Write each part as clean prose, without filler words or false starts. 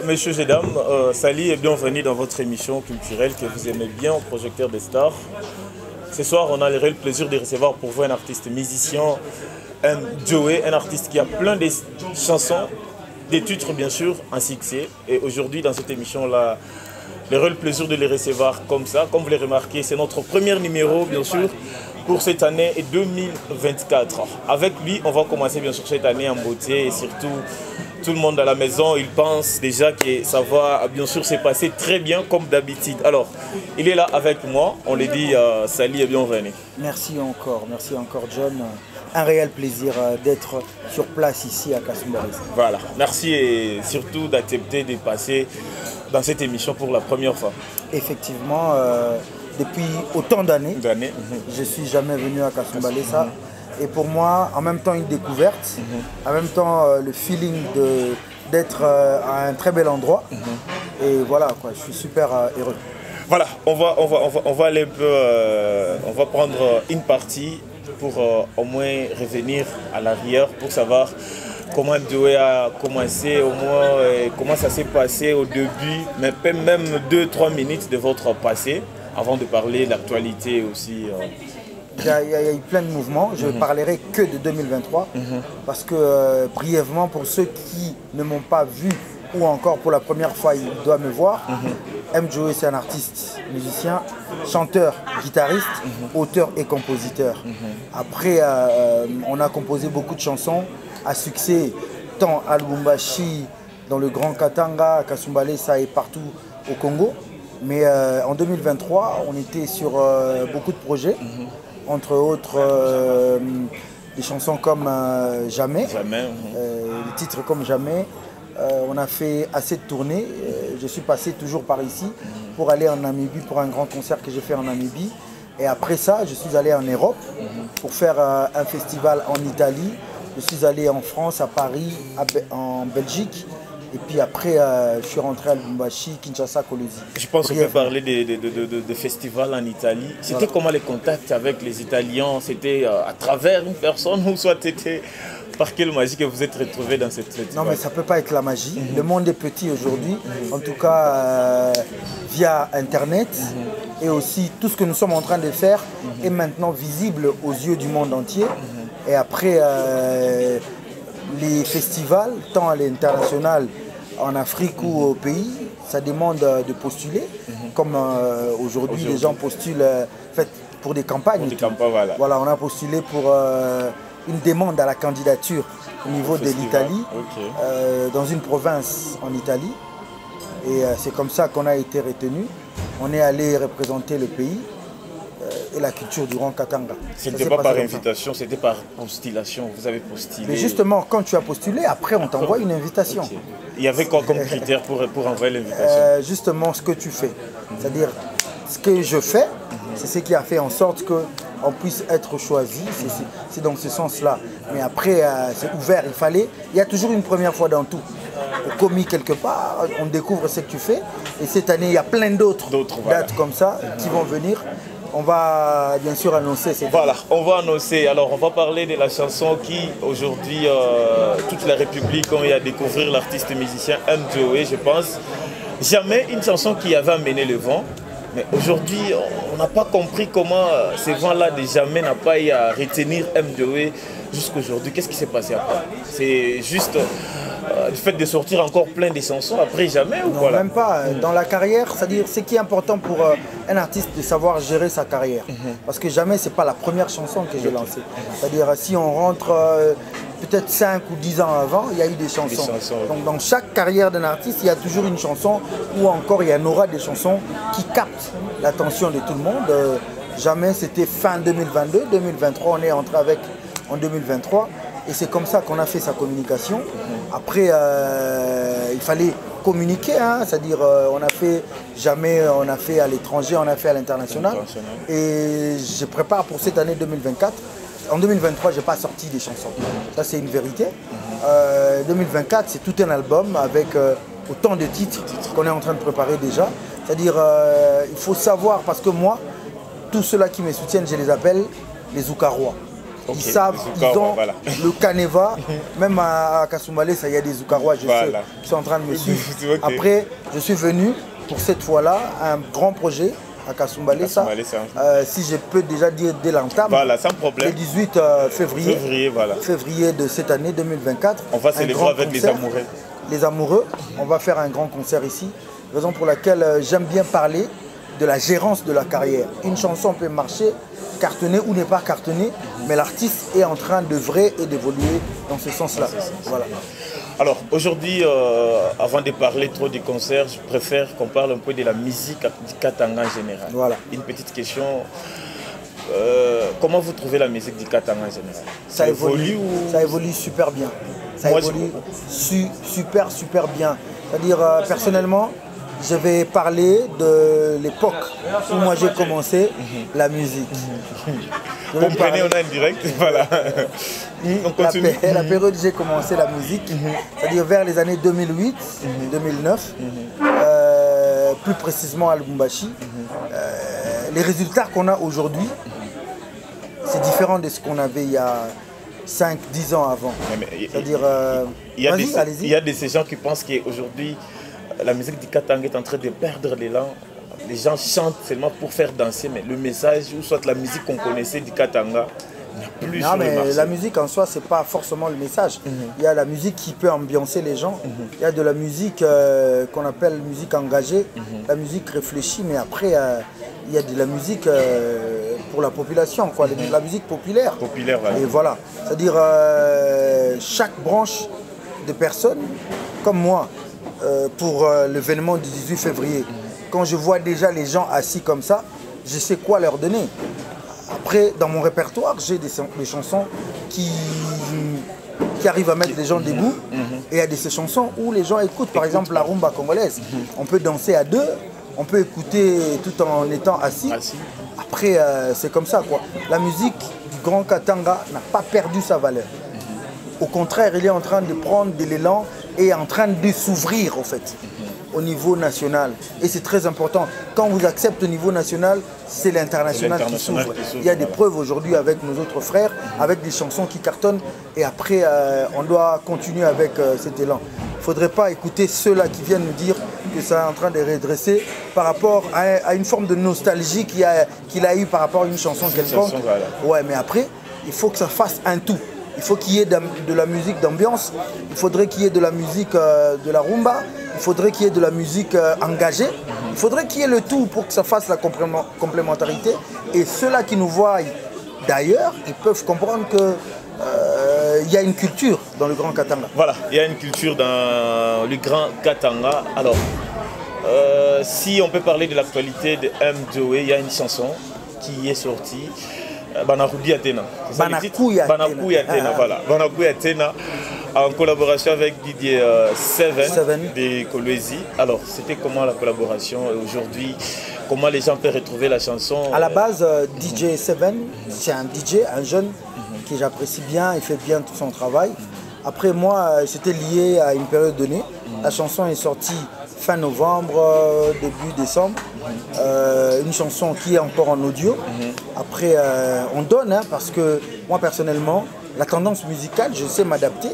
Messieurs et dames, salut et bienvenue dans votre émission culturelle que vous aimez bien au Projecteur des Stars. Ce soir, on a le réel plaisir de recevoir pour vous un artiste musicien, un Joey, un artiste qui a plein de chansons, des titres bien sûr, un succès. Et aujourd'hui, dans cette émission-là, le réel plaisir de les recevoir comme ça. Comme vous l'avez remarqué, c'est notre premier numéro, bien sûr, pour cette année 2024. Avec lui, on va commencer bien sûr cette année en beauté et surtout tout le monde à la maison, il pense déjà que ça va bien sûr se passer très bien comme d'habitude. Alors, il est là avec moi, on lui dit salut et bienvenue. Merci encore John. Un réel plaisir d'être sur place ici à Kasumbalé. Voilà, merci et surtout d'accepter de passer dans cette émission pour la première fois. Effectivement, depuis autant d'années, je ne suis jamais venu à Kasumbalé. Et pour moi, en même temps une découverte, en même temps le feeling d'être à un très bel endroit. Et voilà, quoi, je suis super heureux. Voilà, on va aller un peu, on va prendre une partie pour au moins revenir à l'arrière pour savoir comment Joey a commencé, au moins comment ça s'est passé au début, mais même 2-3 minutes de votre passé, avant de parler de l'actualité aussi. Il y a eu plein de mouvements, je ne parlerai que de 2023 parce que brièvement pour ceux qui ne m'ont pas vu ou encore pour la première fois ils doivent me voir, Joey c'est un artiste, musicien, chanteur, guitariste, auteur et compositeur. Après on a composé beaucoup de chansons à succès tant à Lubumbashi, dans le Grand Katanga, à Kasumbalé, ça et partout au Congo. Mais en 2023 on était sur beaucoup de projets. Entre autres, des chansons comme Jamais, des titres comme Jamais. On a fait assez de tournées. Je suis passé toujours par ici pour aller en Namibie pour un grand concert que j'ai fait en Namibie. Et après ça, je suis allé en Europe pour faire un festival en Italie. Je suis allé en France, à Paris, en Belgique. Et puis après, je suis rentré à Lubumbashi, Kinshasa, Kolwezi. Je pense qu'on peut parler de festivals en Italie. C'était comment les contacts avec les Italiens? C'était à travers une personne ou soit c'était par quelle magie que vous êtes retrouvé dans cette festival? Non mais ça ne peut pas être la magie. Le monde est petit aujourd'hui. En tout cas, via Internet. Et aussi tout ce que nous sommes en train de faire est maintenant visible aux yeux du monde entier. Et après... les festivals, tant à l'international, en Afrique ou au pays, ça demande de postuler. Comme aujourd'hui, les gens postulent pour des campagnes. Voilà, on a postulé pour une demande à la candidature au niveau de l'Italie, dans une province en Italie. Et c'est comme ça qu'on a été retenu. On est allé représenter le pays. Et la culture du Grand Katanga. Ce n'était pas par invitation, c'était par postulation. Vous avez postulé. Mais justement, quand tu as postulé, après on t'envoie une invitation. Il y avait quoi comme critère pour envoyer l'invitation? Justement, ce que tu fais. C'est-à-dire, ce que je fais, c'est ce qui a fait en sorte qu'on puisse être choisi. C'est dans ce sens-là. Mais après, c'est ouvert. Il y a toujours une première fois dans tout. Commis quelque part, on découvre ce que tu fais. Et cette année, il y a plein d'autres dates comme ça qui vont venir. On va bien sûr annoncer cette... Voilà, on va annoncer. Alors, on va parler de la chanson qui, aujourd'hui, toute la République, quand il y a découvert l'artiste musicien Joey, je pense. Jamais une chanson qui avait amené le vent. Mais aujourd'hui, on n'a pas compris comment ce vent-là de Jamais n'a pas eu à retenir Joey jusqu'aujourd'hui. Qu'est-ce qui s'est passé après? C'est juste... le fait de sortir encore plein de chansons après Jamais ou non, voilà? Même pas. Dans la carrière, c'est-à-dire ce qui est important pour un artiste de savoir gérer sa carrière. Parce que Jamais, c'est pas la première chanson que j'ai lancée. C'est-à-dire si on rentre peut-être 5 ou 10 ans avant, il y a eu des chansons. Donc dans chaque carrière d'un artiste, il y a toujours une chanson ou encore il y en aura des chansons qui captent l'attention de tout le monde. Jamais, c'était fin 2022. 2023, on est entré avec en 2023. Et c'est comme ça qu'on a fait sa communication. Après, il fallait communiquer, c'est-à-dire on a fait Jamais, on a fait à l'étranger, on a fait à l'international. Et je prépare pour cette année 2024. En 2023, je n'ai pas sorti des chansons. Ça, c'est une vérité. 2024, c'est tout un album avec autant de titres qu'on est en train de préparer déjà. C'est-à-dire, il faut savoir, parce que moi, tous ceux-là qui me soutiennent, je les appelle les Oukarois. Ils savent, ils ont le Kaneva. Même à Kasumbalé, il y a des Zoukarois, je sais, qui sont en train de me suivre. Après, je suis venu pour cette fois-là, un grand projet à Kasumbalé. Si je peux déjà dire dès l'entame, sans problème. Le 18 février de cette année 2024. On va célébrer avec les amoureux. Les amoureux, on va faire un grand concert ici. Raison pour laquelle j'aime bien parler de la gérance de la carrière. Une chanson peut marcher, cartonner ou ne pas cartonner, mais l'artiste est en train d'œuvrer et d'évoluer dans ce sens-là. Voilà. Alors aujourd'hui, avant de parler trop du concert, je préfère qu'on parle un peu de la musique du Katanga en général. Voilà. Une petite question. Comment vous trouvez la musique du Katanga en général? Ça évolue ou... Ça évolue super bien. Ça évolue super bien. C'est-à-dire, personnellement, je vais parler de l'époque où moi j'ai commencé la musique. Comprenez, on a un direct, voilà. On continue. La période où j'ai commencé la musique, c'est-à-dire vers les années 2008, 2009, plus précisément à Lubumbashi, les résultats qu'on a aujourd'hui, c'est différent de ce qu'on avait il y a 5-10 ans avant. C'est-à-dire, il y a de ces gens qui pensent qu'aujourd'hui, la musique du Katanga est en train de perdre l'élan. Les gens chantent seulement pour faire danser, mais le message, ou soit la musique qu'on connaissait du Katanga, n'a plus sur le marché. Non, mais la musique en soi, c'est pas forcément le message. Il y a la musique qui peut ambiancer les gens. Il y a de la musique qu'on appelle musique engagée, la musique réfléchie, mais après, il y a de la musique pour la population, quoi, la musique populaire. Voilà. Et voilà. C'est-à-dire, chaque branche de personnes, comme moi, pour l'événement du 18 février, quand je vois déjà les gens assis comme ça, je sais quoi leur donner. Après, dans mon répertoire, j'ai des chansons qui arrivent à mettre les gens debout. Et il y a ces chansons où les gens écoutent, par exemple la rumba congolaise. On peut danser à deux, on peut écouter tout en étant assis. Après, c'est comme ça, quoi. La musique du Grand Katanga n'a pas perdu sa valeur. Au contraire, il est en train de prendre de l'élan et en train de s'ouvrir, en fait, au niveau national. Et c'est très important. Quand vous acceptez au niveau national, c'est l'international qui s'ouvre. Il y a des preuves aujourd'hui avec nos autres frères, avec des chansons qui cartonnent. Et après, on doit continuer avec cet élan. Il ne faudrait pas écouter ceux-là qui viennent nous dire que ça est en train de redresser par rapport à une forme de nostalgie qu'il a eu par rapport à une chanson quelconque. Ouais, mais après, il faut que ça fasse un tout. Il faut qu'il y ait de la musique d'ambiance, il faudrait qu'il y ait de la musique de la rumba, il faudrait qu'il y ait de la musique engagée, il faudrait qu'il y ait le tout pour que ça fasse la complémentarité. Et ceux-là qui nous voient d'ailleurs, ils peuvent comprendre qu'il y a une culture dans le Grand Katanga. Voilà, il y a une culture dans le Grand Katanga. Alors, si on peut parler de l'actualité de M. Joey, il y a une chanson qui est sortie. Banakoui Atena. Banakoui Atena, voilà. Banakoui Atena, en collaboration avec Didier Seven de Kolwezi. Alors, c'était comment la collaboration aujourd'hui? Comment les gens peuvent retrouver la chanson? À la base, DJ Seven, c'est un DJ, un jeune que j'apprécie bien, il fait bien tout son travail. Après moi, c'était lié à une période donnée. La chanson est sortie fin novembre, début décembre. Une chanson qui est encore en audio. Après, on donne, parce que moi personnellement, la tendance musicale, je sais m'adapter.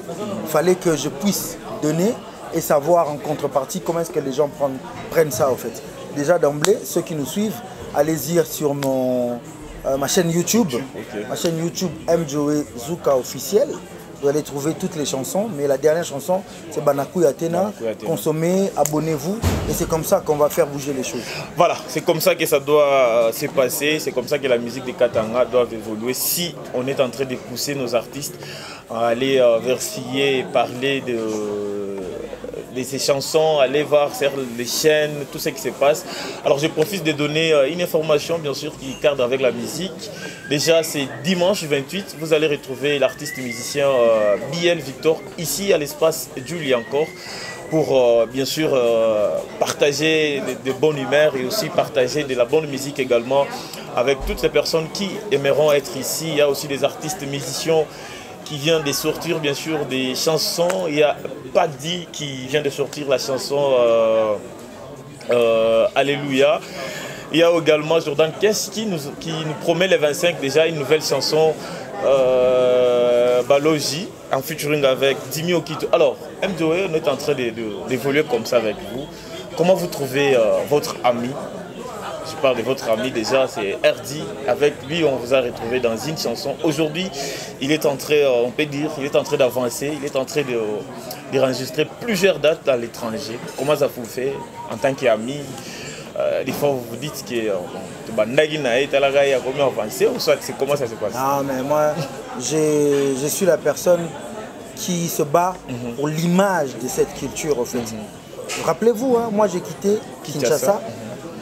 Il fallait que je puisse donner et savoir en contrepartie comment est-ce que les gens prennent ça en fait. Déjà d'emblée, ceux qui nous suivent, allez-y sur ma chaîne YouTube. Ma chaîne YouTube M. Joey Zouka officiel. Vous allez trouver toutes les chansons, mais la dernière chanson, c'est Banakoui Atena. Consommez, abonnez-vous, et c'est comme ça qu'on va faire bouger les choses. Voilà, c'est comme ça que ça doit se passer, c'est comme ça que la musique de Katanga doit évoluer. Si on est en train de pousser nos artistes à aller versiller et parler de ces chansons, aller voir sur les chaînes, tout ce qui se passe. Alors je profite de donner une information bien sûr qui cadre avec la musique. Déjà c'est dimanche 28, vous allez retrouver l'artiste musicien Biel Victor ici à l'espace Julie encore pour bien sûr partager de bonnes humeurs et aussi partager de la bonne musique également avec toutes les personnes qui aimeront être ici. Il y a aussi des artistes musiciens qui vient de sortir bien sûr des chansons. Il y a Paddy qui vient de sortir la chanson Alléluia. Il y a également Jordan Kess qui nous promet les 25 déjà une nouvelle chanson Balogi, en featuring avec Dimi Okito. Alors, M2O, on est en train d'évoluer comme ça avec vous. Comment vous trouvez votre ami? Je parle de votre ami déjà, c'est RD. Avec lui, on vous a retrouvé dans une chanson. Aujourd'hui, il est en train, on peut dire, il est en train d'avancer, il est en train d'enregistrer plusieurs dates à l'étranger. Comment ça vous fait en tant qu'ami? Des fois, vous vous dites que comment avancer ou soit c'est comment ça se passe? Non, mais moi, je suis la personne qui se bat pour l'image de cette culture, en fait. Rappelez-vous, hein, moi j'ai quitté Kinshasa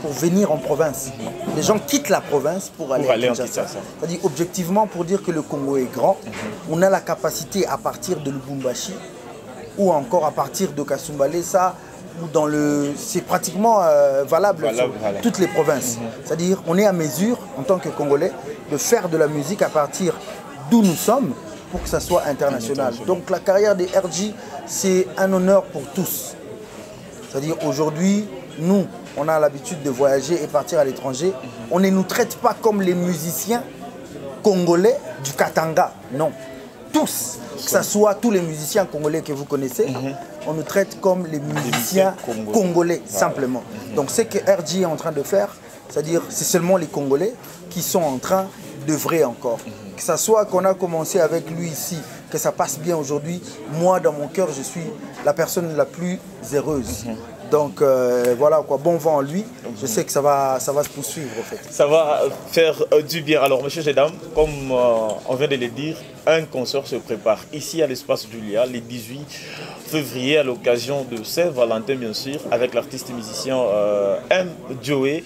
pour venir en province. Les gens quittent la province pour aller à Kinshasa. C'est-à-dire objectivement pour dire que le Congo est grand, on a la capacité à partir de Lubumbashi ou encore à partir de Kasumbalesa, ou dans le, c'est pratiquement valable sur toutes les provinces. C'est-à-dire on est à mesure en tant que Congolais de faire de la musique à partir d'où nous sommes pour que ça soit international. Donc la carrière des RG, c'est un honneur pour tous. C'est-à-dire aujourd'hui, nous, on a l'habitude de voyager et partir à l'étranger. On ne nous traite pas comme les musiciens congolais du Katanga. Non. Tous, que ce soit tous les musiciens congolais que vous connaissez, on nous traite comme les musiciens congolais, simplement. Donc ce que RG est en train de faire, c'est-à-dire c'est seulement les Congolais qui sont en train d'œuvrer encore. Que ce soit qu'on a commencé avec lui ici, que ça passe bien aujourd'hui, moi dans mon cœur je suis la personne la plus heureuse. Donc voilà quoi, bon vent en lui, je sais que ça va se poursuivre en fait. Ça va faire du bien. Alors messieurs et dames, comme on vient de le dire, un concert se prépare ici à l'espace Julia le 18 février à l'occasion de Saint-Valentin bien sûr, avec l'artiste musicien M2O.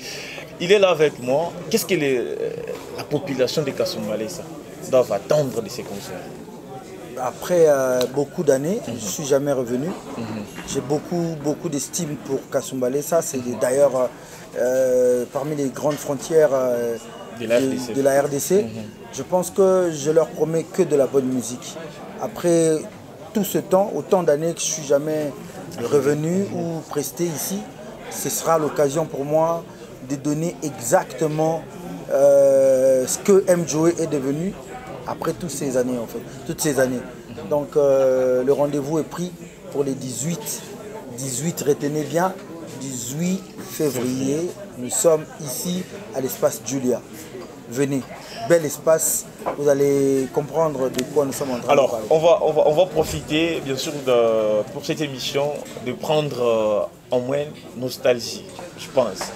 Il est là avec moi. Qu'est-ce que la population de Kasumbalesa doit attendre de ces concerts? Après beaucoup d'années, je ne suis jamais revenu. J'ai beaucoup d'estime pour Kasumbalesa. C'est d'ailleurs parmi les grandes frontières de la RDC. Je pense que je leur promets que de la bonne musique. Après tout ce temps, autant d'années que je ne suis jamais revenu ou presté ici, ce sera l'occasion pour moi de donner exactement ce que M2O est devenu après toutes ces années en fait, toutes ces années. Donc le rendez-vous est pris pour les 18, retenez bien, 18 février, nous sommes ici à l'espace Julia. Venez, bel espace, vous allez comprendre de quoi nous sommes en train de parler. Alors, on va profiter bien sûr pour cette émission de prendre en moins nostalgie, je pense.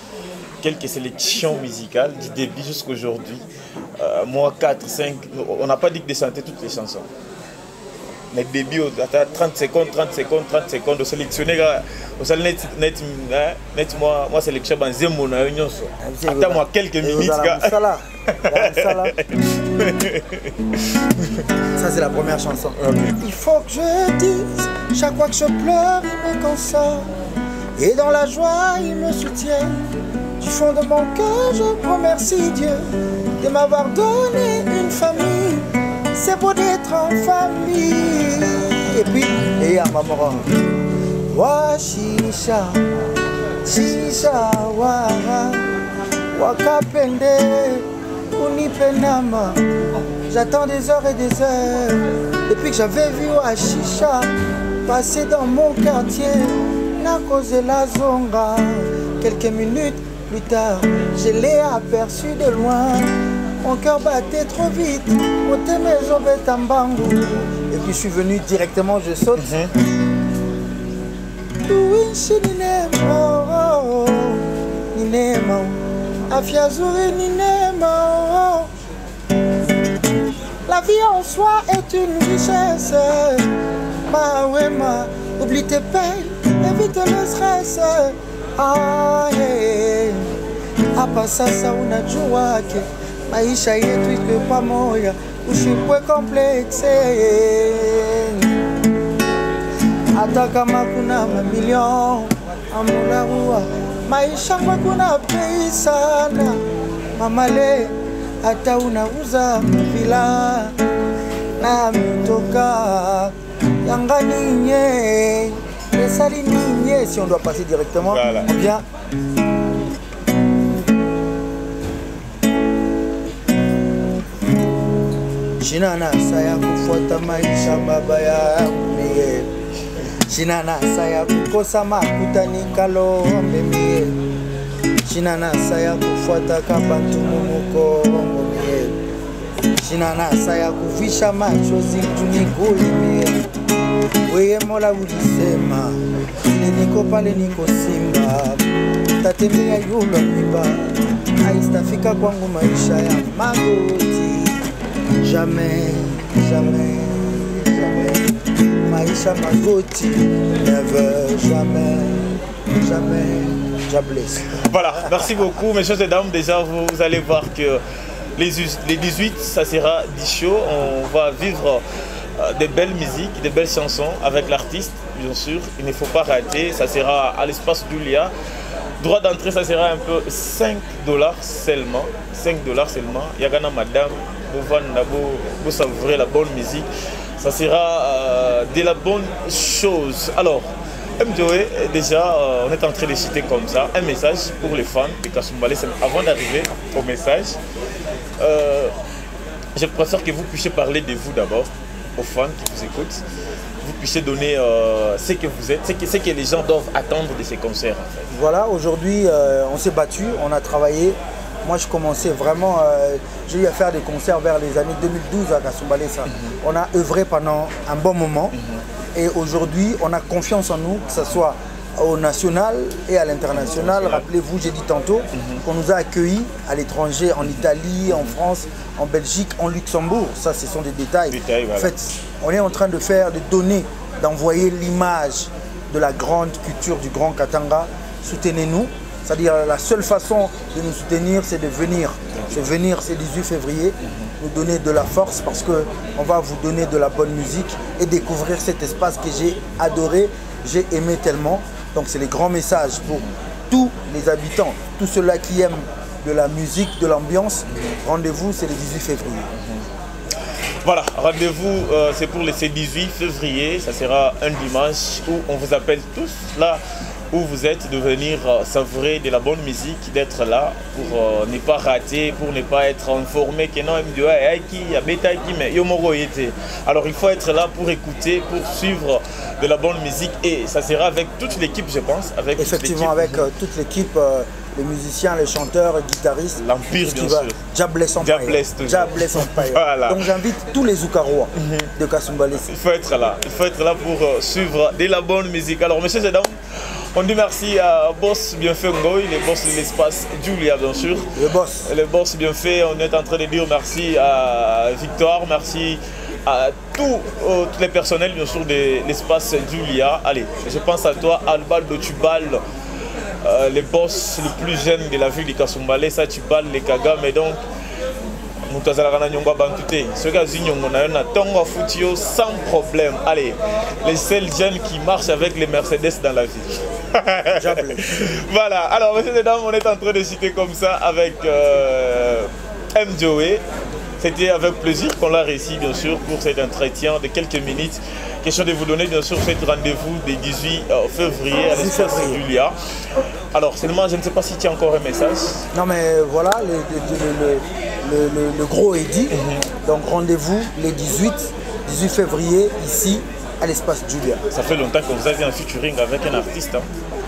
Quelques sélections musicales du début jusqu'à aujourd'hui. Moi, 4, 5, on n'a pas dit de chanter toutes les chansons. Mais début, 30 secondes, de sélectionner, moi sélection dans Zemmour, attends-moi quelques minutes. Ça c'est la première chanson. Il faut que je dise, chaque fois que je pleure, il me console. Et dans la joie, il me soutient. Du fond de mon cœur, je remercie Dieu de m'avoir donné une famille. C'est beau d'être en famille. Et puis, et à maman, wa shisha, shisha wa wakapende, unipenama. J'attends des heures et des heures. Depuis que j'avais vu wa shisha passer dans mon quartier, n'a causé la zonga. Quelques minutes plus tard, je l'ai aperçu de loin. Mon cœur battait trop vite. Et puis je suis venu directement, je saute. La vie en soi est une richesse. Oublie tes peines, évite le stress. Hapa sasa unajua ke maisha yetu iko pamoja, ushikwe komplexe. Hata kama kuna mamilioni amulaua, maisha kwa kuna bei sana. Mamale hata unauza vila na mtoka yanganinye. Si on doit passer directement, voilà. Bien. Shinana saya kufuata maisha mabaya mie. Shinana saya kukosa makuta nikalombe mie. Shinana saya kufuata kabantu mumuko mie. Shinana saya kuvisha machozi tunikuli mie. Weye Mola ulisema ile niko pale niko simba. Tatembea yule miba. Haistafika kwangu maisha ya magoti. Jamais, jamais, jamais. Maïcha Magoti, never, jamais, jamais, Jabless. Voilà, merci beaucoup, messieurs et dames. Déjà, vous allez voir que les 18, ça sera 10 shows. On va vivre des belles musiques, des belles chansons avec l'artiste, bien sûr. Il ne faut pas rater. Ça sera à l'espace Julia. Droit d'entrée, ça sera un peu $5 seulement. $5 seulement. Yagana Madame, vous savourez la bonne musique. Ça sera de la bonne chose. Alors, Mjoe, déjà, on est en train de citer comme ça un message pour les fans de Kasumbalé. Avant d'arriver au message, je préfère que vous puissiez parler de vous d'abord, aux fans qui vous écoutent. Vous puissiez donner ce que vous êtes, ce que les gens doivent attendre de ces concerts. En fait. Voilà, aujourd'hui, on s'est battu, on a travaillé. Moi, je commençais vraiment, j'ai eu à faire des concerts vers les années 2012 à Kasumbalé. On a œuvré pendant un bon moment. Et aujourd'hui, on a confiance en nous, que ce soit au national et à l'international. Rappelez-vous, j'ai dit tantôt qu'on nous a accueillis à l'étranger, en Italie, en France, en Belgique, en Luxembourg. Ça, ce sont des détails. Voilà. En fait, on est en train de faire, de donner, d'envoyer l'image de la grande culture du Grand Katanga. Soutenez-nous. C'est-à-dire la seule façon de nous soutenir, c'est de venir. C'est venir, c'est 18 février, nous donner de la force parce qu'on va vous donner de la bonne musique et découvrir cet espace que j'ai adoré, j'ai aimé tellement. Donc c'est les grands messages pour tous les habitants, tous ceux-là qui aiment de la musique, de l'ambiance. Rendez-vous, c'est le 18 février. Voilà, rendez-vous, c'est pour le 18 février. Ça sera un dimanche où on vous appelle tous là où vous êtes, de venir savourer de la bonne musique, d'être là pour ne pas rater, pour ne pas être informé que non, alors il faut être là pour écouter, pour suivre de la bonne musique et ça sera avec toute l'équipe, je pense. Avec effectivement, avec toute l'équipe, les musiciens, les chanteurs, les guitaristes. L'Empire, bien sûr. Jabless Empire. Jabless Empire. Voilà. Donc j'invite tous les Oukarois de Kasumbalé. Il faut être là. Il faut être là pour suivre de la bonne musique. Alors, messieurs et dames, on dit merci à Boss Bienfait Ngoy, le boss de l'espace Julia, bien sûr. Le boss Bienfait, on est en train de dire merci à Victoire, merci à tous les personnels, bien sûr, de l'espace Julia. Allez, je pense à toi, Albaldo Tubal, le boss le plus jeune de la ville de Kasumbalé, ça Tubal, les Kaga, mais donc, sans problème. Allez, les seuls jeunes qui marchent avec les Mercedes dans la ville. Voilà, alors messieurs et dames, on est en train de citer comme ça avec Mjoe. C'était avec plaisir qu'on l'a réussi, bien sûr, pour cet entretien de quelques minutes. Question de vous donner, bien sûr, cet rendez-vous des 18 février à l'espace Julia. Alors, seulement, je ne sais pas si tu as encore un message. Non, mais voilà, le gros est dit. Donc, rendez-vous les 18 février, ici, à l'espace Julia. Ça fait longtemps que vous avez un featuring avec un artiste. Hein.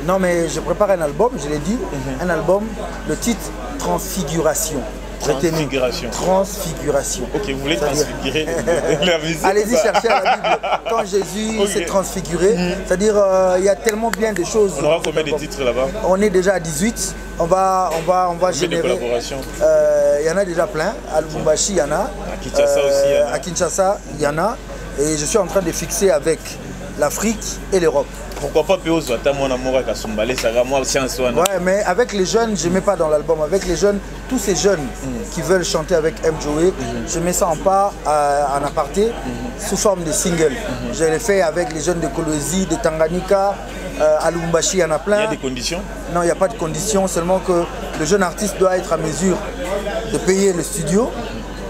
Non, mais je prépare un album, je l'ai dit. Un album, le titre Transfiguration. Transfiguration. Transfiguration. Ok, vous voulez transfigurer la musique. Allez-y chercher à la Bible. Quand Jésus s'est transfiguré, c'est-à-dire il y a tellement bien de choses. On aura combien de titres là-bas? On est déjà à 18. On va générer. Il y en a déjà plein. À Lubumbashi, il y en a. À Kinshasa aussi, il y en a. À Kinshasa, il y en a. Et je suis en train de fixer avec l'Afrique et l'Europe. Pourquoi pas Péozo, mon amour à Kasumbalé, ça va moi chance. Ouais, mais avec les jeunes, je ne mets pas dans l'album. Avec les jeunes, tous ces jeunes qui veulent chanter avec Mjoe, je mets ça en part, en aparté, sous forme de single. Je l'ai fait avec les jeunes de Kolwezi, de Tanganyika, à Lubumbashi, il y en a plein. Il y a des conditions? Non, il n'y a pas de conditions, seulement que le jeune artiste doit être à mesure de payer le studio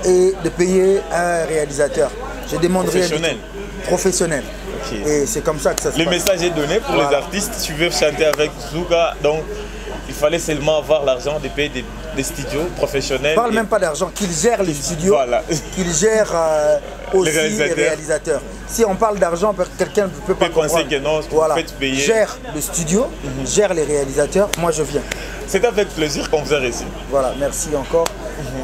et de payer un réalisateur. Je demande professionnel. Professionnel. Okay. Et c'est comme ça que ça se passe. Le message est donné pour les artistes. Tu veux chanter avec Zouka, donc Il fallait seulement avoir l'argent de payer des studios professionnels. On ne parle même pas d'argent, qu'ils gèrent les studios, voilà. qu'ils gèrent aussi les réalisateurs. Si on parle d'argent, quelqu'un ne peut pas comprendre. Que non, voilà. Faites payer. Gère le studio, gère les réalisateurs, moi je viens. C'est avec plaisir qu'on vous a reçu. Voilà, merci encore.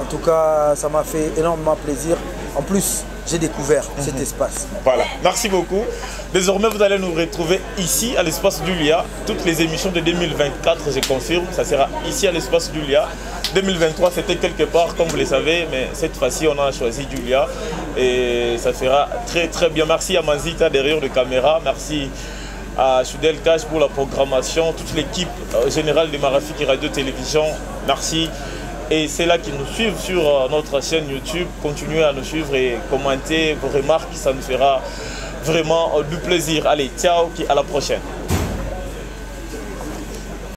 En tout cas, ça m'a fait énormément plaisir. En plus, j'ai découvert cet espace. Voilà, merci beaucoup. Désormais, vous allez nous retrouver ici à l'espace Julia. Toutes les émissions de 2024, je confirme, ça sera ici à l'espace Julia. 2023, c'était quelque part, comme vous le savez, mais cette fois-ci, on a choisi Julia. Et ça sera très très bien. Merci à Manzita derrière de caméra. Merci à Choudel Cash pour la programmation. Toute l'équipe générale de Marafiki Radio-Télévision. Merci. Et c'est là qui nous suivent sur notre chaîne YouTube. Continuez à nous suivre et commenter vos remarques, ça nous fera vraiment du plaisir. Allez, ciao, à la prochaine.